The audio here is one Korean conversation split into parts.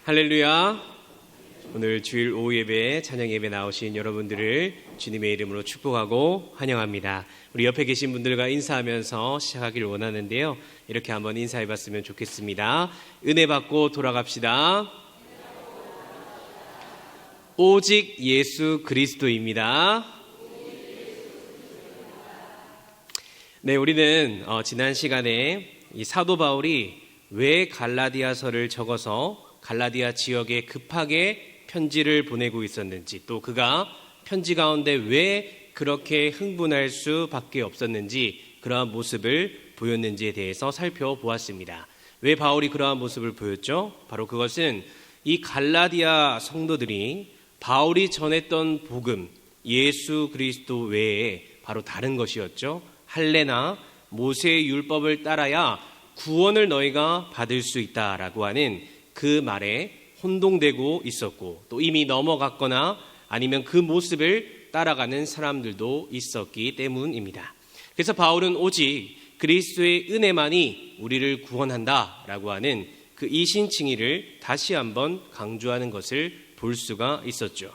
할렐루야. 오늘 주일 오후 예배에 찬양 예배 나오신 여러분들을 주님의 이름으로 축복하고 환영합니다. 우리 옆에 계신 분들과 인사하면서 시작하기를 원하는데요. 이렇게 한번 인사해 봤으면 좋겠습니다. 은혜 받고 돌아갑시다. 오직 예수 그리스도입니다. 네, 우리는 지난 시간에 이 사도 바울이 왜 갈라디아서를 적어서 갈라디아 지역에 급하게 편지를 보내고 있었는지, 또 그가 편지 가운데 왜 그렇게 흥분할 수밖에 없었는지, 그러한 모습을 보였는지에 대해서 살펴보았습니다. 왜 바울이 그러한 모습을 보였죠? 바로 그것은 이 갈라디아 성도들이 바울이 전했던 복음, 예수 그리스도 외에 바로 다른 것이었죠. 할례나 모세의 율법을 따라야 구원을 너희가 받을 수 있다라고 하는 그 말에 혼동되고 있었고, 또 이미 넘어갔거나 아니면 그 모습을 따라가는 사람들도 있었기 때문입니다. 그래서 바울은 오직 그리스도의 은혜만이 우리를 구원한다라고 하는 그 이신칭의를 다시 한번 강조하는 것을 볼 수가 있었죠.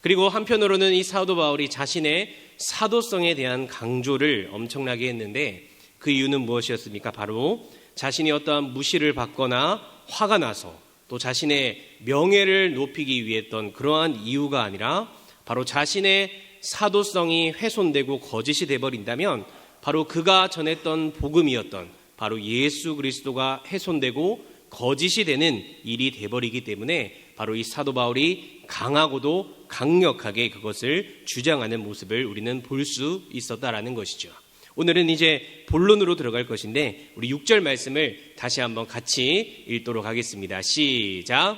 그리고 한편으로는 이 사도 바울이 자신의 사도성에 대한 강조를 엄청나게 했는데, 그 이유는 무엇이었습니까? 바로 자신이 어떠한 무시를 받거나 화가 나서 또 자신의 명예를 높이기 위해 했던 그러한 이유가 아니라, 바로 자신의 사도성이 훼손되고 거짓이 되어버린다면 바로 그가 전했던 복음이었던 바로 예수 그리스도가 훼손되고 거짓이 되는 일이 되어버리기 때문에 바로 이 사도 바울이 강하고도 강력하게 그것을 주장하는 모습을 우리는 볼 수 있었다라는 것이죠. 오늘은 이제 본론으로 들어갈 것인데, 우리 6절 말씀을 다시 한번 같이 읽도록 하겠습니다. 시작.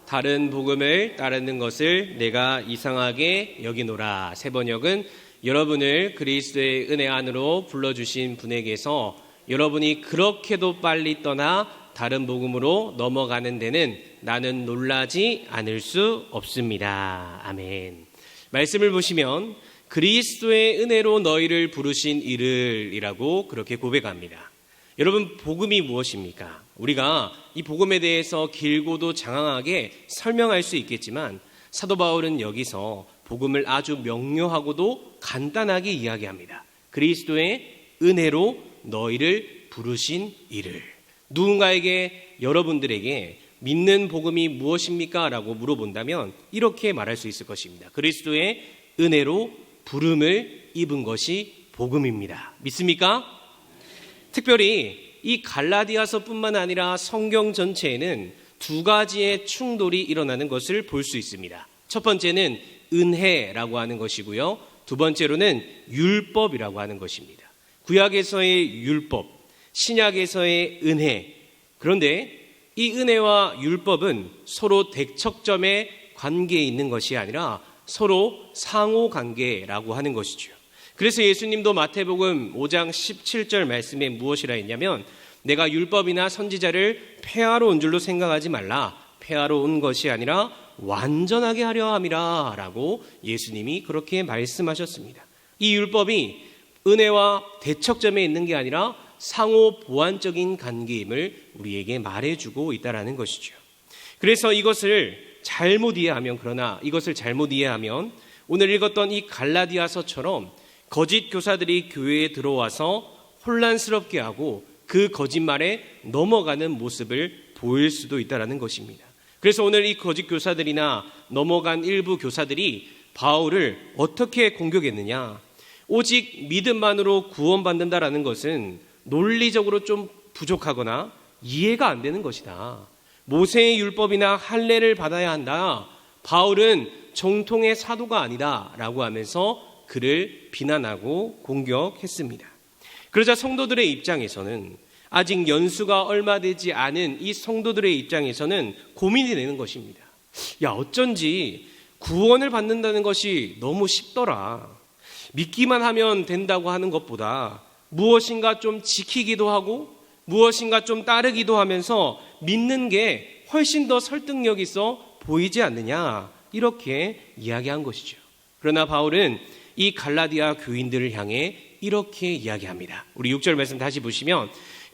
다른 복음을 따르는 것을 내가 이상하게 여기노라. 새 번역은 여러분을 그리스도의 은혜 안으로 불러주신 분에게서 여러분이 그렇게도 빨리 떠나 다른 복음으로 넘어가는 데는 나는 놀라지 않을 수 없습니다. 아멘. 말씀을 보시면 그리스도의 은혜로 너희를 부르신 이를 이라고 그렇게 고백합니다. 여러분, 복음이 무엇입니까? 우리가 이 복음에 대해서 길고도 장황하게 설명할 수 있겠지만, 사도 바울은 여기서 복음을 아주 명료하고도 간단하게 이야기합니다. 그리스도의 은혜로 너희를 부르신 이를. 누군가에게, 여러분들에게 믿는 복음이 무엇입니까? 라고 물어본다면 이렇게 말할 수 있을 것입니다. 그리스도의 은혜로 부름을 입은 것이 복음입니다. 믿습니까? 특별히 이 갈라디아서뿐만 아니라 성경 전체에는 두 가지의 충돌이 일어나는 것을 볼 수 있습니다. 첫 번째는 은혜라고 하는 것이고요. 두 번째로는 율법이라고 하는 것입니다. 구약에서의 율법, 신약에서의 은혜. 그런데 이 은혜와 율법은 서로 대척점의 관계에 있는 것이 아니라 서로 상호관계라고 하는 것이죠. 그래서 예수님도 마태복음 5장 17절 말씀에 무엇이라 했냐면, 내가 율법이나 선지자를 폐하러 온 줄로 생각하지 말라. 폐하러 온 것이 아니라 완전하게 하려 함이라 라고 예수님이 그렇게 말씀하셨습니다. 이 율법이 은혜와 대척점에 있는 게 아니라 상호 보완적인 관계임을 우리에게 말해주고 있다는 것이죠. 그래서 이것을 잘못 이해하면 오늘 읽었던 이 갈라디아서처럼 거짓 교사들이 교회에 들어와서 혼란스럽게 하고 그 거짓말에 넘어가는 모습을 보일 수도 있다는 것입니다. 그래서 오늘 이 거짓 교사들이나 넘어간 일부 교사들이 바울을 어떻게 공격했느냐? 오직 믿음만으로 구원받는다라는 것은 논리적으로 좀 부족하거나 이해가 안 되는 것이다. 모세의 율법이나 할례를 받아야 한다. 바울은 정통의 사도가 아니다 라고 하면서 그를 비난하고 공격했습니다. 그러자 성도들의 입장에서는, 아직 연수가 얼마 되지 않은 이 성도들의 입장에서는 고민이 되는 것입니다. 야, 어쩐지 구원을 받는다는 것이 너무 쉽더라. 믿기만 하면 된다고 하는 것보다 무엇인가 좀 지키기도 하고 무엇인가 좀 따르기도 하면서 믿는 게 훨씬 더 설득력 있어 보이지 않느냐, 이렇게 이야기한 것이죠. 그러나 바울은 이 갈라디아 교인들을 향해 이렇게 이야기합니다. 우리 6절 말씀 다시 보시면,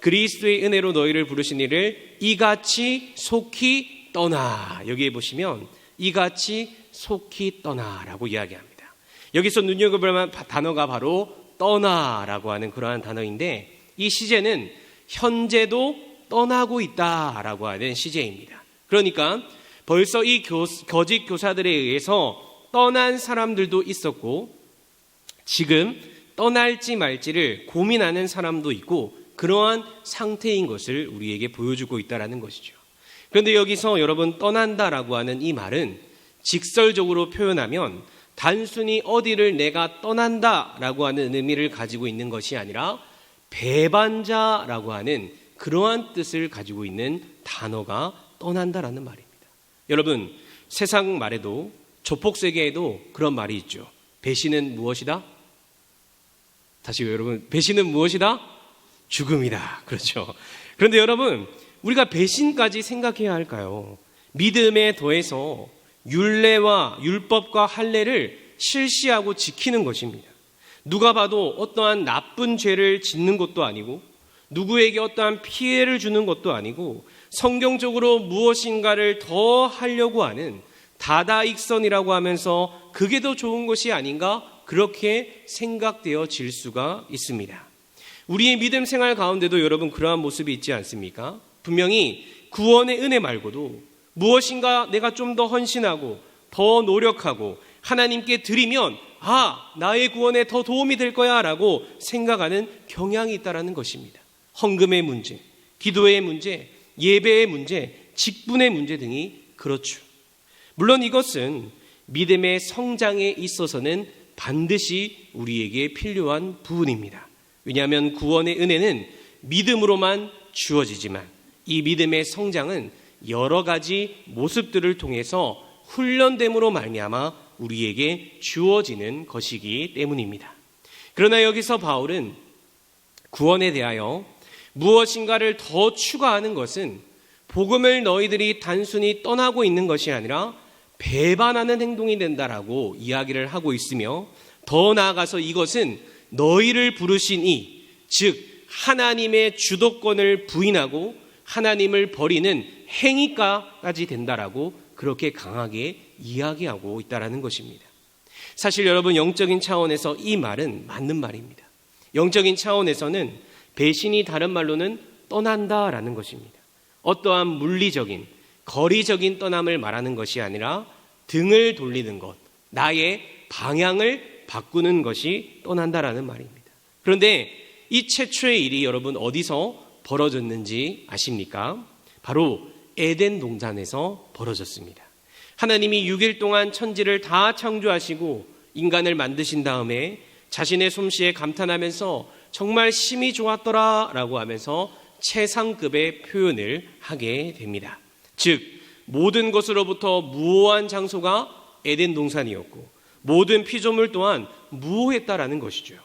그리스도의 은혜로 너희를 부르신 이를 이같이 속히 떠나. 여기에 보시면 이같이 속히 떠나라고 이야기합니다. 여기서 눈여겨볼 만한 단어가 바로 떠나라고 하는 그러한 단어인데, 이 시제는 현재도 떠나고 있다라고 하는 시제입니다. 그러니까 벌써 이 거짓 교사들에 의해서 떠난 사람들도 있었고, 지금 떠날지 말지를 고민하는 사람도 있고, 그러한 상태인 것을 우리에게 보여주고 있다는 것이죠. 그런데 여기서 여러분, 떠난다라고 하는 이 말은 직설적으로 표현하면 단순히 어디를 내가 떠난다라고 하는 의미를 가지고 있는 것이 아니라 배반자라고 하는 그러한 뜻을 가지고 있는 단어가 떠난다라는 말입니다. 여러분, 세상 말에도, 조폭세계에도 그런 말이 있죠. 배신은 무엇이다? 다시요, 여러분. 배신은 무엇이다? 죽음이다. 그렇죠. 그런데 여러분, 우리가 배신까지 생각해야 할까요? 믿음에 더해서 율례와 율법과 할례를 실시하고 지키는 것입니다. 누가 봐도 어떠한 나쁜 죄를 짓는 것도 아니고, 누구에게 어떠한 피해를 주는 것도 아니고, 성경적으로 무엇인가를 더 하려고 하는 다다익선이라고 하면서 그게 더 좋은 것이 아닌가, 그렇게 생각되어질 수가 있습니다. 우리의 믿음 생활 가운데도 여러분, 그러한 모습이 있지 않습니까? 분명히 구원의 은혜 말고도 무엇인가 내가 좀 더 헌신하고 더 노력하고 하나님께 드리면 나의 구원에 더 도움이 될 거야 라고 생각하는 경향이 있다는 것입니다. 헌금의 문제, 기도의 문제, 예배의 문제, 직분의 문제 등이 그렇죠. 물론 이것은 믿음의 성장에 있어서는 반드시 우리에게 필요한 부분입니다. 왜냐하면 구원의 은혜는 믿음으로만 주어지지만 이 믿음의 성장은 여러 가지 모습들을 통해서 훈련됨으로 말미암아 우리에게 주어지는 것이기 때문입니다. 그러나 여기서 바울은 구원에 대하여 무엇인가를 더 추가하는 것은 복음을 너희들이 단순히 떠나고 있는 것이 아니라 배반하는 행동이 된다라고 이야기를 하고 있으며, 더 나아가서 이것은 너희를 부르신 이, 즉 하나님의 주도권을 부인하고 하나님을 버리는 행위까지 된다라고 그렇게 강하게 이야기하고 있다는 것입니다. 사실 여러분, 영적인 차원에서 이 말은 맞는 말입니다. 영적인 차원에서는 배신이 다른 말로는 떠난다라는 것입니다. 어떠한 물리적인, 거리적인 떠남을 말하는 것이 아니라 등을 돌리는 것, 나의 방향을 바꾸는 것이 떠난다라는 말입니다. 그런데 이 최초의 일이 여러분 어디서 벌어졌는지 아십니까? 바로 에덴 동산에서 벌어졌습니다. 하나님이 6일 동안 천지를 다 창조하시고 인간을 만드신 다음에 자신의 솜씨에 감탄하면서 정말 심히 좋았더라 라고 하면서 최상급의 표현을 하게 됩니다. 즉 모든 것으로부터 무오한 장소가 에덴 동산이었고 모든 피조물 또한 무오했다라는 것이죠.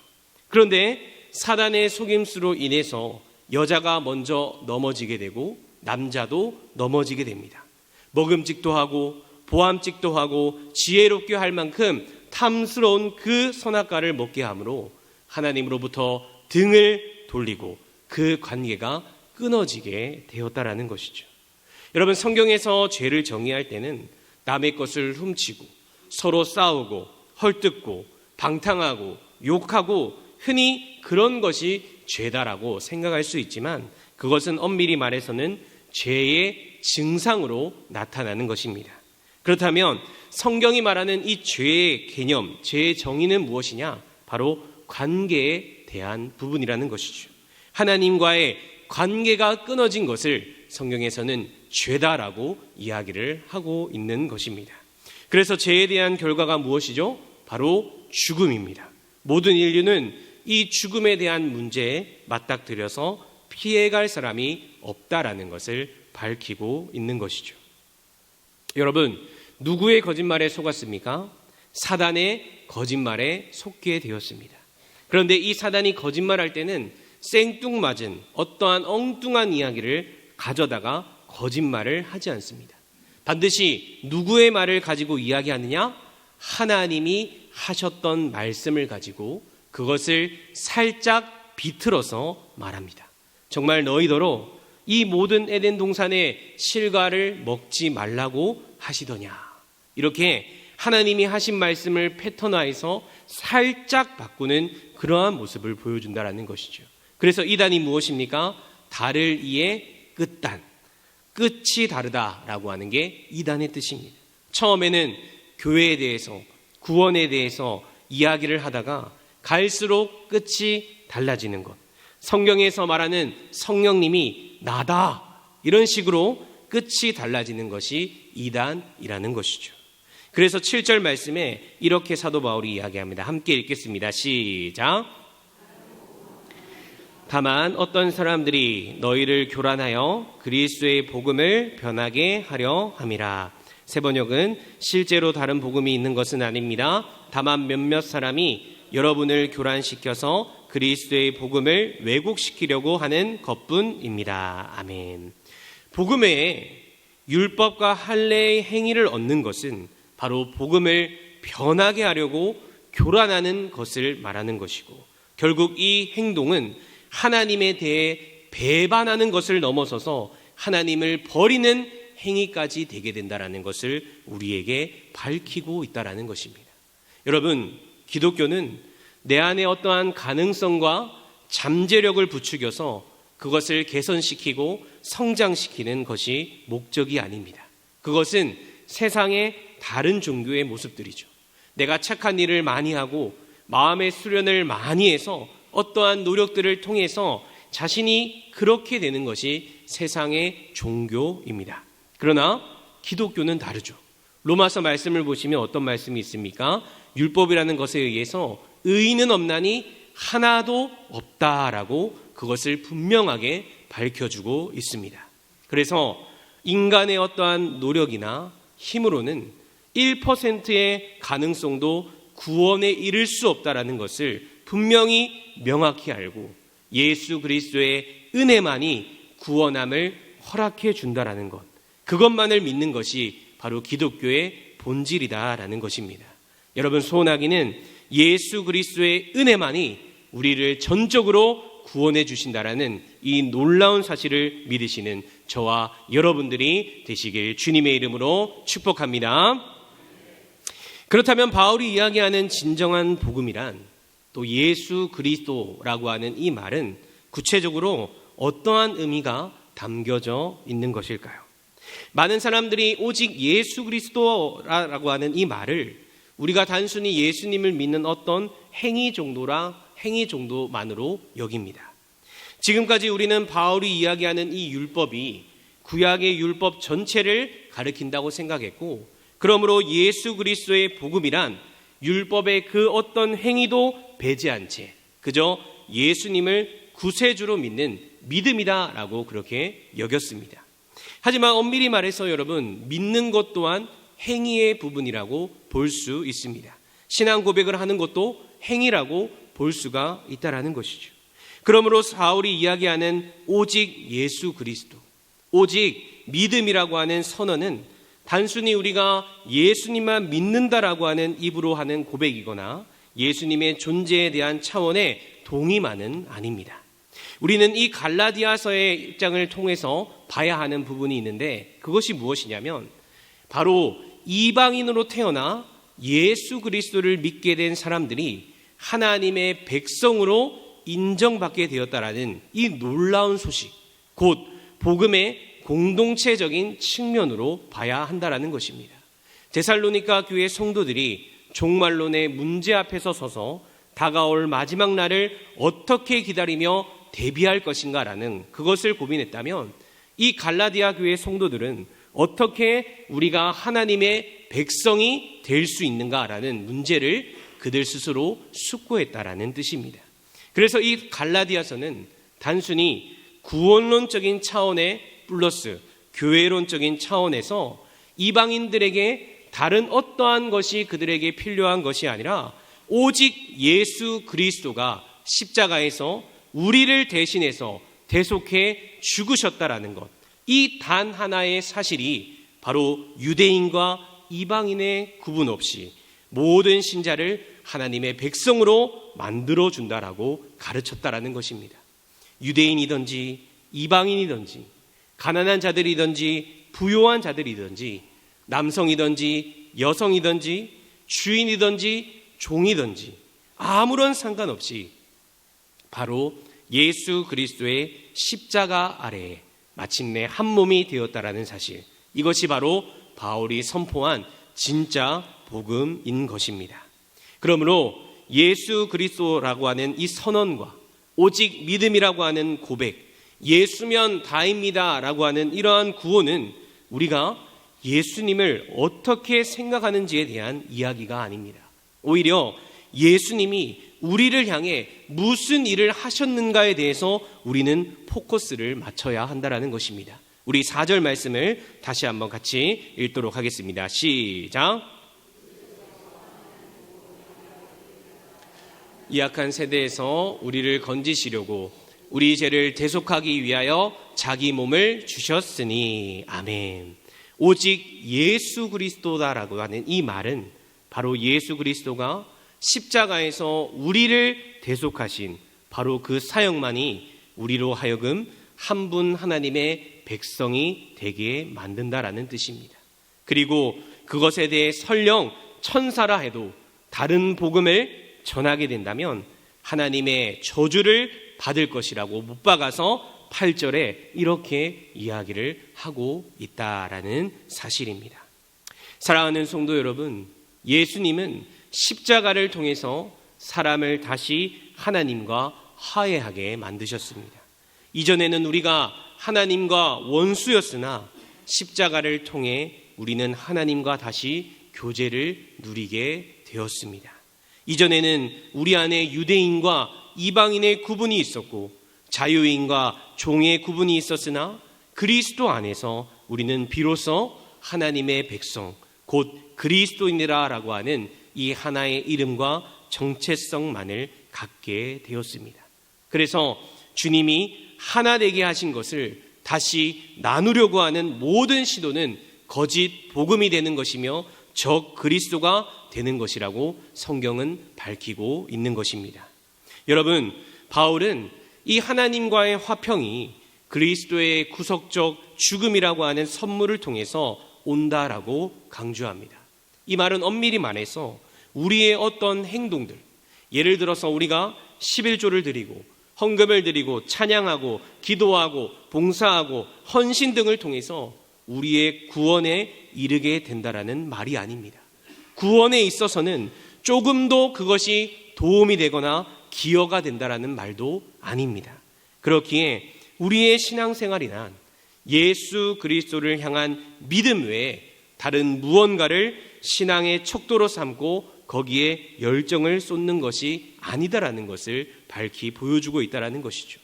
그런데 사단의 속임수로 인해서 여자가 먼저 넘어지게 되고 남자도 넘어지게 됩니다. 먹음직도 하고 보암직도 하고 지혜롭게 할 만큼 탐스러운 그 선악과를 먹게 함으로 하나님으로부터 등을 돌리고 그 관계가 끊어지게 되었다라는 것이죠. 여러분, 성경에서 죄를 정의할 때는 남의 것을 훔치고 서로 싸우고 헐뜯고 방탕하고 욕하고 흔히 그런 것이 죄다라고 생각할 수 있지만 그것은 엄밀히 말해서는 죄의 증상으로 나타나는 것입니다. 그렇다면 성경이 말하는 이 죄의 개념, 죄의 정의는 무엇이냐? 바로 관계에 대한 부분이라는 것이죠. 하나님과의 관계가 끊어진 것을 성경에서는 죄다라고 이야기를 하고 있는 것입니다. 그래서 죄에 대한 결과가 무엇이죠? 바로 죽음입니다. 모든 인류는 이 죽음에 대한 문제에 맞닥뜨려서 피해갈 사람이 없다라는 것을 밝히고 있는 것이죠. 여러분, 누구의 거짓말에 속았습니까? 사단의 거짓말에 속게 되었습니다. 그런데 이 사단이 거짓말할 때는 생뚱맞은 어떠한 엉뚱한 이야기를 가져다가 거짓말을 하지 않습니다. 반드시 누구의 말을 가지고 이야기하느냐? 하나님이 하셨던 말씀을 가지고 그것을 살짝 비틀어서 말합니다. 정말 너희더러 이 모든 에덴 동산의 실과를 먹지 말라고 하시더냐. 이렇게 하나님이 하신 말씀을 패턴화해서 살짝 바꾸는 그러한 모습을 보여준다라는 것이죠. 그래서 이단이 무엇입니까? 달을 이에 끝단, 끝이 다르다라고 하는 게 이단의 뜻입니다. 처음에는 교회에 대해서, 구원에 대해서 이야기를 하다가 갈수록 끝이 달라지는 것. 성경에서 말하는 성령님이 나다, 이런 식으로 끝이 달라지는 것이 이단이라는 것이죠. 그래서 7절 말씀에 이렇게 사도 바울이 이야기합니다. 함께 읽겠습니다. 시작. 다만 어떤 사람들이 너희를 교란하여 그리스도의 복음을 변하게 하려 함이라. 세 번역은 실제로 다른 복음이 있는 것은 아닙니다. 다만 몇몇 사람이 여러분을 교란시켜서 그리스도의 복음을 왜곡시키려고 하는 것뿐입니다. 아멘. 복음 외에 율법과 할례의 행위를 얻는 것은 바로 복음을 변하게 하려고 교란하는 것을 말하는 것이고, 결국 이 행동은 하나님에 대해 배반하는 것을 넘어서서 하나님을 버리는 행위까지 되게 된다는 것을 우리에게 밝히고 있다는 것입니다. 여러분, 기독교는 내 안에 어떠한 가능성과 잠재력을 부추겨서 그것을 개선시키고 성장시키는 것이 목적이 아닙니다. 그것은 세상의 다른 종교의 모습들이죠. 내가 착한 일을 많이 하고 마음의 수련을 많이 해서 어떠한 노력들을 통해서 자신이 그렇게 되는 것이 세상의 종교입니다. 그러나 기독교는 다르죠. 로마서 말씀을 보시면 어떤 말씀이 있습니까? 율법이라는 것에 의해서 의인은 없나니 하나도 없다라고 그것을 분명하게 밝혀주고 있습니다. 그래서 인간의 어떠한 노력이나 힘으로는 1%의 가능성도 구원에 이를 수 없다라는 것을 분명히 명확히 알고 예수 그리스도의 은혜만이 구원함을 허락해 준다라는 것, 그것만을 믿는 것이 바로 기독교의 본질이다라는 것입니다. 여러분, 소원하기는 예수 그리스도의 은혜만이 우리를 전적으로 구원해 주신다라는 이 놀라운 사실을 믿으시는 저와 여러분들이 되시길 주님의 이름으로 축복합니다. 그렇다면 바울이 이야기하는 진정한 복음이란, 또 예수 그리스도라고 하는 이 말은 구체적으로 어떠한 의미가 담겨져 있는 것일까요? 많은 사람들이 오직 예수 그리스도라고 하는 이 말을 우리가 단순히 예수님을 믿는 어떤 행위 정도만으로 여깁니다. 지금까지 우리는 바울이 이야기하는 이 율법이 구약의 율법 전체를 가리킨다고 생각했고, 그러므로 예수 그리스도의 복음이란 율법의 그 어떤 행위도 배제한 채 그저 예수님을 구세주로 믿는 믿음이다라고 그렇게 여겼습니다. 하지만 엄밀히 말해서 여러분, 믿는 것 또한 행위의 부분이라고 볼 수 있습니다. 신앙 고백을 하는 것도 행위라고 볼 수가 있다라는 것이죠. 그러므로 바울이 이야기하는 오직 예수 그리스도, 오직 믿음이라고 하는 선언은 단순히 우리가 예수님만 믿는다라고 하는 입으로 하는 고백이거나 예수님의 존재에 대한 차원의 동의만은 아닙니다. 우리는 이 갈라디아서의 입장을 통해서 봐야 하는 부분이 있는데, 그것이 무엇이냐면 바로 이방인으로 태어나 예수 그리스도를 믿게 된 사람들이 하나님의 백성으로 인정받게 되었다라는 이 놀라운 소식, 곧 복음의 공동체적인 측면으로 봐야 한다라는 것입니다. 데살로니가 교회 성도들이 종말론의 문제 앞에서 서서 다가올 마지막 날을 어떻게 기다리며 대비할 것인가라는 그것을 고민했다면, 이 갈라디아 교회 성도들은 어떻게 우리가 하나님의 백성이 될 수 있는가라는 문제를 그들 스스로 숙고했다라는 뜻입니다. 그래서 이 갈라디아서는 단순히 구원론적인 차원의 플러스 교회론적인 차원에서 이방인들에게 다른 어떠한 것이 그들에게 필요한 것이 아니라 오직 예수 그리스도가 십자가에서 우리를 대신해서 대속해 죽으셨다라는 것, 이 단 하나의 사실이 바로 유대인과 이방인의 구분 없이 모든 신자를 하나님의 백성으로 만들어준다라고 가르쳤다라는 것입니다. 유대인이든지 이방인이든지 가난한 자들이든지 부요한 자들이든지 남성이든지 여성이든지 주인이든지 종이든지 아무런 상관없이 바로 예수 그리스도의 십자가 아래에 마침내 한 몸이 되었다라는 사실, 이것이 바로 바울이 선포한 진짜 복음인 것입니다. 그러므로 예수 그리스도라고 하는 이 선언과 오직 믿음이라고 하는 고백, 예수면 다입니다 라고 하는 이러한 구호는 우리가 예수님을 어떻게 생각하는지에 대한 이야기가 아닙니다. 오히려 예수님이 우리를 향해 무슨 일을 하셨는가에 대해서 우리는 포커스를 맞춰야 한다는 것입니다. 우리 4절 말씀을 다시 한번 같이 읽도록 하겠습니다. 시작. 이 악한 세대에서 우리를 건지시려고 우리 죄를 대속하기 위하여 자기 몸을 주셨으니. 아멘. 오직 예수 그리스도다라고 하는 이 말은 바로 예수 그리스도가 십자가에서 우리를 대속하신 바로 그 사역만이 우리로 하여금 한 분 하나님의 백성이 되게 만든다라는 뜻입니다. 그리고 그것에 대해 설령 천사라 해도 다른 복음을 전하게 된다면 하나님의 저주를 받을 것이라고 못 박아서 8절에 이렇게 이야기를 하고 있다라는 사실입니다. 사랑하는 성도 여러분, 예수님은 십자가를 통해서 사람을 다시 하나님과 화해하게 만드셨습니다. 이전에는 우리가 하나님과 원수였으나 십자가를 통해 우리는 하나님과 다시 교제를 누리게 되었습니다. 이전에는 우리 안에 유대인과 이방인의 구분이 있었고 자유인과 종의 구분이 있었으나 그리스도 안에서 우리는 비로소 하나님의 백성, 곧 그리스도인이라고 하는 이 하나의 이름과 정체성만을 갖게 되었습니다. 그래서 주님이 하나 되게 하신 것을 다시 나누려고 하는 모든 시도는 거짓 복음이 되는 것이며 적 그리스도가 되는 것이라고 성경은 밝히고 있는 것입니다. 여러분, 바울은 이 하나님과의 화평이 그리스도의 구속적 죽음이라고 하는 선물을 통해서 온다라고 강조합니다. 이 말은 엄밀히 말해서 우리의 어떤 행동들, 예를 들어서 우리가 11조를 드리고 헌금을 드리고 찬양하고 기도하고 봉사하고 헌신 등을 통해서 우리의 구원에 이르게 된다라는 말이 아닙니다. 구원에 있어서는 조금도 그것이 도움이 되거나 기여가 된다라는 말도 아닙니다. 그렇기에 우리의 신앙생활이란 예수 그리스도를 향한 믿음 외에 다른 무언가를 신앙의 척도로 삼고 거기에 열정을 쏟는 것이 아니다라는 것을 밝히 보여주고 있다는 것이죠.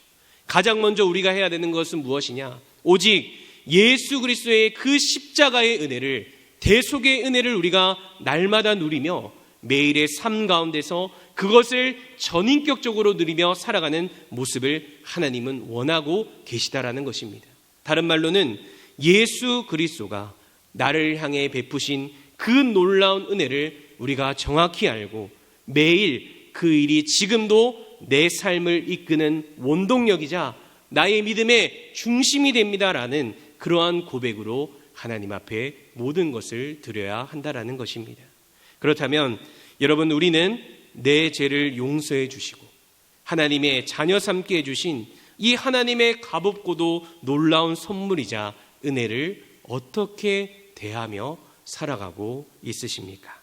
가장 먼저 우리가 해야 되는 것은 무엇이냐? 오직 예수 그리스도의 그 십자가의 은혜를, 대속의 은혜를 우리가 날마다 누리며 매일의 삶 가운데서 그것을 전인격적으로 누리며 살아가는 모습을 하나님은 원하고 계시다라는 것입니다. 다른 말로는 예수 그리스도가 나를 향해 베푸신 그 놀라운 은혜를 우리가 정확히 알고 매일 그 일이 지금도 내 삶을 이끄는 원동력이자 나의 믿음의 중심이 됩니다라는 그러한 고백으로 하나님 앞에 모든 것을 드려야 한다라는 것입니다. 그렇다면 여러분, 우리는 내 죄를 용서해 주시고 하나님의 자녀 삼게 해주신 이 하나님의 값없고도 놀라운 선물이자 은혜를 어떻게 대하며 살아가고 있으십니까?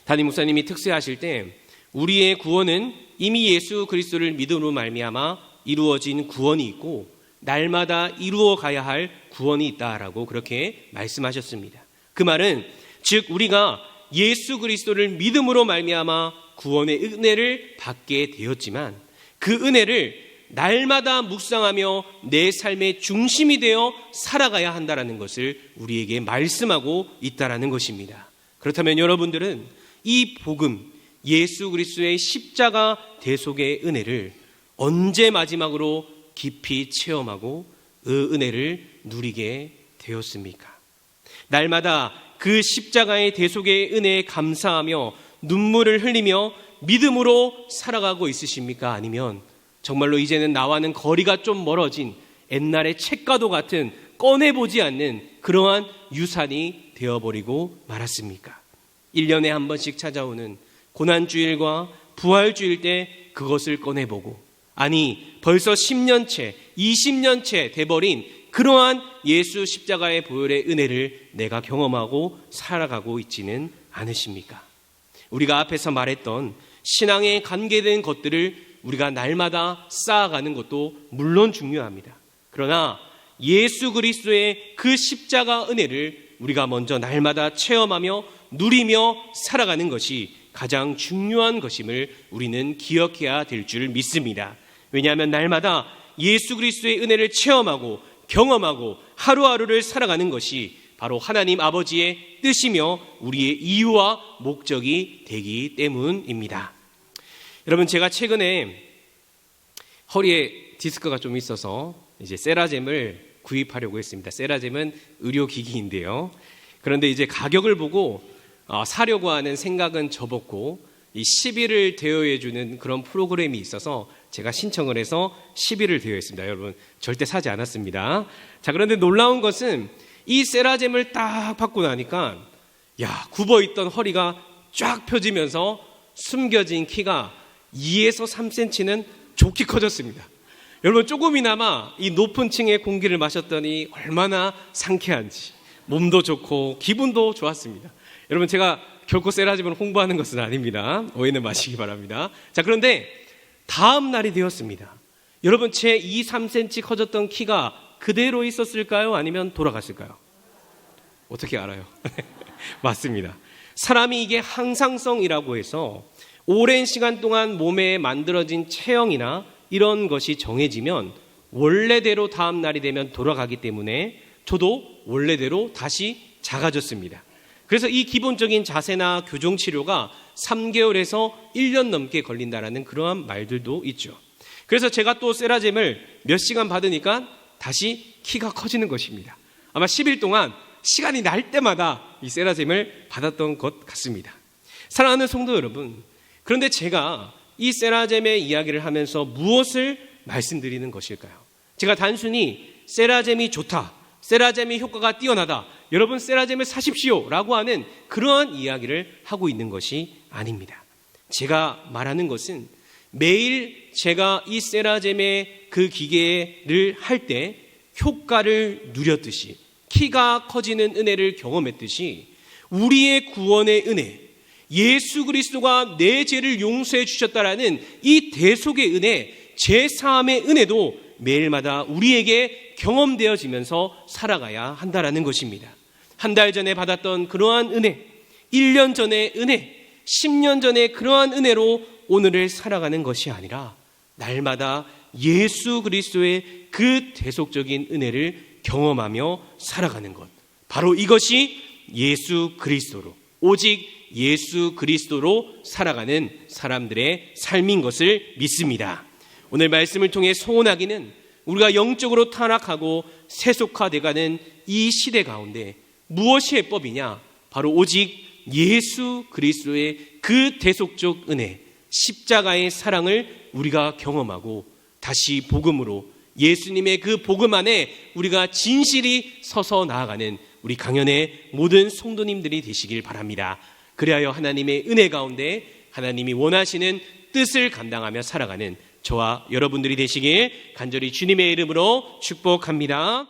담임 목사님이 특세하실 때 우리의 구원은 이미 예수 그리스도를 믿음으로 말미암아 이루어진 구원이 있고 날마다 이루어 가야 할 구원이 있다라고 그렇게 말씀하셨습니다. 그 말은 즉 우리가 예수 그리스도를 믿음으로 말미암아 구원의 은혜를 받게 되었지만 그 은혜를 날마다 묵상하며 내 삶의 중심이 되어 살아가야 한다는 것을 우리에게 말씀하고 있다는 것입니다. 그렇다면 여러분들은 이 복음, 예수 그리스도의 십자가 대속의 은혜를 언제 마지막으로 깊이 체험하고 그 은혜를 누리게 되었습니까? 날마다 그 십자가의 대속의 은혜에 감사하며 눈물을 흘리며 믿음으로 살아가고 있으십니까? 아니면 정말로 이제는 나와는 거리가 좀 멀어진 옛날의 책과도 같은 꺼내보지 않는 그러한 유산이 되어버리고 말았습니까? 1년에 한 번씩 찾아오는 고난주일과 부활주일 때 그것을 꺼내보고, 아니 벌써 10년째 20년째 돼버린 그러한 예수 십자가의 보혈의 은혜를 내가 경험하고 살아가고 있지는 않으십니까? 우리가 앞에서 말했던 신앙에 관계된 것들을 우리가 날마다 쌓아가는 것도 물론 중요합니다. 그러나 예수 그리스도의 그 십자가 은혜를 우리가 먼저 날마다 체험하며 누리며 살아가는 것이 가장 중요한 것임을 우리는 기억해야 될 줄 믿습니다. 왜냐하면 날마다 예수 그리스도의 은혜를 체험하고 경험하고 하루하루를 살아가는 것이 바로 하나님 아버지의 뜻이며 우리의 이유와 목적이 되기 때문입니다. 여러분, 제가 최근에 허리에 디스크가 좀 있어서 이제 세라젬을 구입하려고 했습니다. 세라젬은 의료기기인데요. 그런데 이제 가격을 보고 사려고 하는 생각은 접었고, 이 10일을 대여해주는 그런 프로그램이 있어서 제가 신청을 해서 10일을 대여했습니다. 여러분, 절대 사지 않았습니다. 자, 그런데 놀라운 것은 이 세라젬을 딱 받고 나니까 굽어있던 허리가 쫙 펴지면서 숨겨진 키가 2에서 3cm는 좋게 커졌습니다. 여러분, 조금이나마 이 높은 층의 공기를 마셨더니 얼마나 상쾌한지, 몸도 좋고 기분도 좋았습니다. 여러분, 제가 결코 세라젬을 홍보하는 것은 아닙니다. 오해는 마시기 바랍니다. 자, 그런데 다음 날이 되었습니다. 여러분, 제 2, 3cm 커졌던 키가 그대로 있었을까요? 아니면 돌아갔을까요? 어떻게 알아요? 맞습니다. 사람이 이게 항상성이라고 해서 오랜 시간 동안 몸에 만들어진 체형이나 이런 것이 정해지면 원래대로 다음 날이 되면 돌아가기 때문에 저도 원래대로 다시 작아졌습니다. 그래서 이 기본적인 자세나 교정치료가 3개월에서 1년 넘게 걸린다라는 그러한 말들도 있죠. 그래서 제가 또 세라젬을 몇 시간 받으니까 다시 키가 커지는 것입니다. 아마 10일 동안 시간이 날 때마다 이 세라젬을 받았던 것 같습니다. 사랑하는 성도 여러분, 그런데 제가 이 세라젬의 이야기를 하면서 무엇을 말씀드리는 것일까요? 제가 단순히 세라젬이 좋다, 세라젬의 효과가 뛰어나다, 여러분 세라젬을 사십시오 라고 하는 그러한 이야기를 하고 있는 것이 아닙니다. 제가 말하는 것은 매일 제가 이 세라젬의 그 기계를 할 때 효과를 누렸듯이, 키가 커지는 은혜를 경험했듯이 우리의 구원의 은혜, 예수 그리스도가 내 죄를 용서해 주셨다라는 이 대속의 은혜, 제사함의 은혜도 매일마다 우리에게 경험되어지면서 살아가야 한다라는 것입니다. 한 달 전에 받았던 그러한 은혜, 1년 전의 은혜, 10년 전의 그러한 은혜로 오늘을 살아가는 것이 아니라 날마다 예수 그리스도의 그 대속적인 은혜를 경험하며 살아가는 것, 바로 이것이 예수 그리스도로, 오직 예수 그리스도로 살아가는 사람들의 삶인 것을 믿습니다. 오늘 말씀을 통해 소원하기는 우리가 영적으로 타락하고 세속화돼가는 이 시대 가운데 무엇이 해법이냐? 바로 오직 예수 그리스도의 그 대속적 은혜, 십자가의 사랑을 우리가 경험하고 다시 복음으로 예수님의 그 복음 안에 우리가 진실이 서서 나아가는 우리 강연의 모든 성도님들이 되시길 바랍니다. 그리하여 하나님의 은혜 가운데 하나님이 원하시는 뜻을 감당하며 살아가는 저와 여러분들이 되시길 간절히 주님의 이름으로 축복합니다.